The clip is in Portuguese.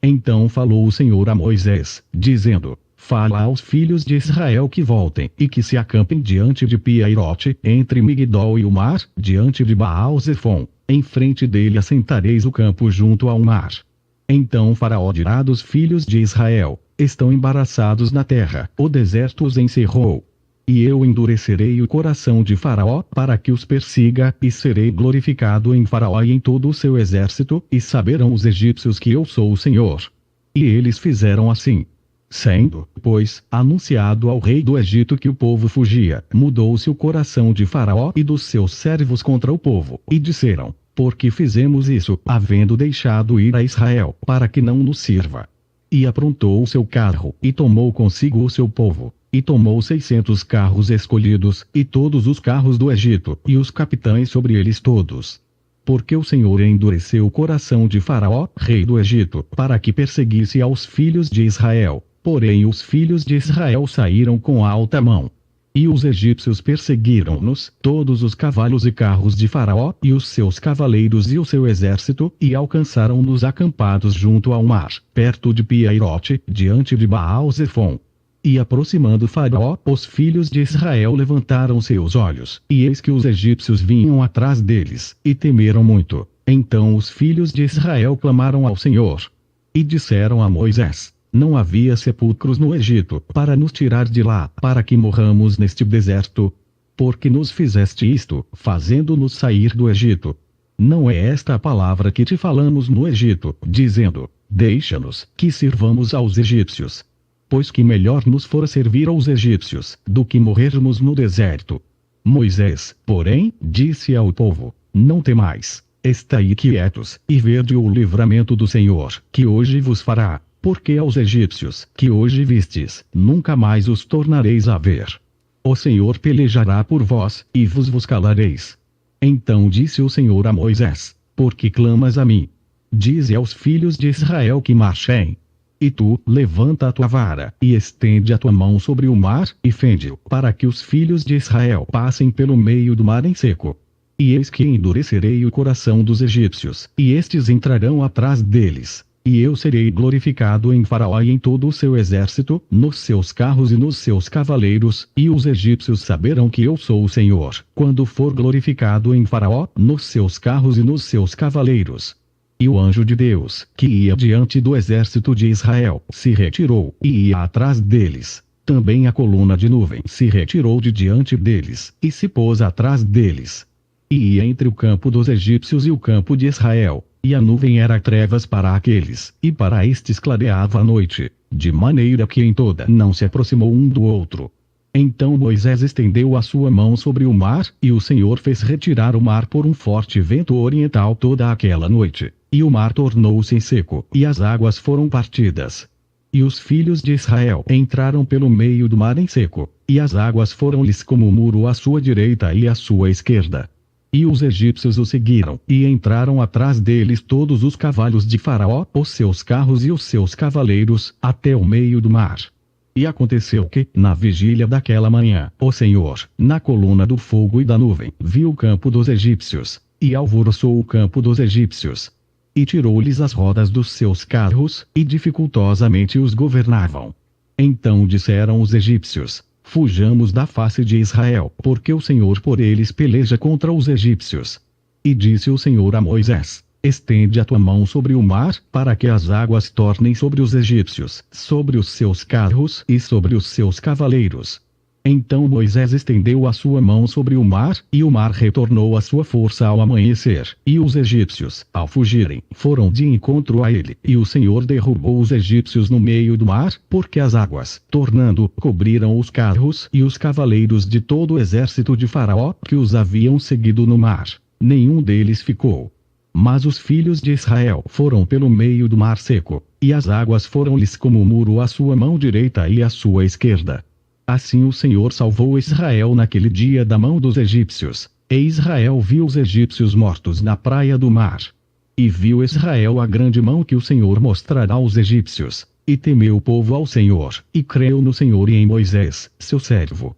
Então falou o Senhor a Moisés, dizendo: Fala aos filhos de Israel que voltem, e que se acampem diante de Piairote, entre Migdol e o mar, diante de Baal-Zefon. Em frente dele assentareis o campo junto ao mar. Então Faraó dirá dos filhos de Israel: Estão embaraçados na terra, o deserto os encerrou. E eu endurecerei o coração de Faraó para que os persiga, e serei glorificado em Faraó e em todo o seu exército, e saberão os egípcios que eu sou o Senhor. E eles fizeram assim. Sendo, pois, anunciado ao rei do Egito que o povo fugia, mudou-se o coração de Faraó e dos seus servos contra o povo, e disseram: Por que fizemos isso, havendo deixado ir a Israel, para que não nos sirva? E aprontou o seu carro, e tomou consigo o seu povo, e tomou 600 carros escolhidos, e todos os carros do Egito, e os capitães sobre eles todos. Porque o Senhor endureceu o coração de Faraó, rei do Egito, para que perseguisse aos filhos de Israel. Porém os filhos de Israel saíram com alta mão. E os egípcios perseguiram-nos, todos os cavalos e carros de Faraó, e os seus cavaleiros e o seu exército, e alcançaram-nos acampados junto ao mar, perto de Piairote, diante de Baal-Zefon. E aproximando Faraó, os filhos de Israel levantaram seus olhos, e eis que os egípcios vinham atrás deles, e temeram muito. Então os filhos de Israel clamaram ao Senhor. E disseram a Moisés: Não havia sepulcros no Egito, para nos tirar de lá, para que morramos neste deserto? Porque nos fizeste isto, fazendo-nos sair do Egito? Não é esta a palavra que te falamos no Egito, dizendo: Deixa-nos, que sirvamos aos egípcios. Pois que melhor nos fora servir aos egípcios, do que morrermos no deserto. Moisés, porém, disse ao povo: Não temais, estai quietos, e vede o livramento do Senhor, que hoje vos fará. Porque aos egípcios, que hoje vistes, nunca mais os tornareis a ver. O Senhor pelejará por vós, e vos calareis. Então disse o Senhor a Moisés: Por que clamas a mim? Dize aos filhos de Israel que marchem. E tu, levanta a tua vara, e estende a tua mão sobre o mar, e fende-o, para que os filhos de Israel passem pelo meio do mar em seco. E eis que endurecerei o coração dos egípcios, e estes entrarão atrás deles. E eu serei glorificado em Faraó e em todo o seu exército, nos seus carros e nos seus cavaleiros, e os egípcios saberão que eu sou o Senhor, quando for glorificado em Faraó, nos seus carros e nos seus cavaleiros. E o anjo de Deus, que ia diante do exército de Israel, se retirou, e ia atrás deles. Também a coluna de nuvem se retirou de diante deles, e se pôs atrás deles. E ia entre o campo dos egípcios e o campo de Israel. E a nuvem era trevas para aqueles, e para estes clareava a noite, de maneira que em toda não se aproximou um do outro. Então Moisés estendeu a sua mão sobre o mar, e o Senhor fez retirar o mar por um forte vento oriental toda aquela noite, e o mar tornou-se em seco, e as águas foram partidas. E os filhos de Israel entraram pelo meio do mar em seco, e as águas foram-lhes como um muro à sua direita e à sua esquerda. E os egípcios o seguiram, e entraram atrás deles todos os cavalos de Faraó, os seus carros e os seus cavaleiros, até o meio do mar. E aconteceu que, na vigília daquela manhã, o Senhor, na coluna do fogo e da nuvem, viu o campo dos egípcios, e alvoroçou o campo dos egípcios. E tirou-lhes as rodas dos seus carros, e dificultosamente os governavam. Então disseram os egípcios: Fujamos da face de Israel, porque o Senhor por eles peleja contra os egípcios. E disse o Senhor a Moisés: Estende a tua mão sobre o mar, para que as águas tornem sobre os egípcios, sobre os seus carros e sobre os seus cavaleiros. Então Moisés estendeu a sua mão sobre o mar, e o mar retornou à sua força ao amanhecer, e os egípcios, ao fugirem, foram de encontro a ele, e o Senhor derrubou os egípcios no meio do mar, porque as águas, tornando, cobriram os carros e os cavaleiros de todo o exército de Faraó, que os haviam seguido no mar. Nenhum deles ficou. Mas os filhos de Israel foram pelo meio do mar seco, e as águas foram-lhes como um muro à sua mão direita e à sua esquerda. Assim o Senhor salvou Israel naquele dia da mão dos egípcios, e Israel viu os egípcios mortos na praia do mar. E viu Israel a grande mão que o Senhor mostrará aos egípcios, e temeu o povo ao Senhor, e creu no Senhor e em Moisés, seu servo.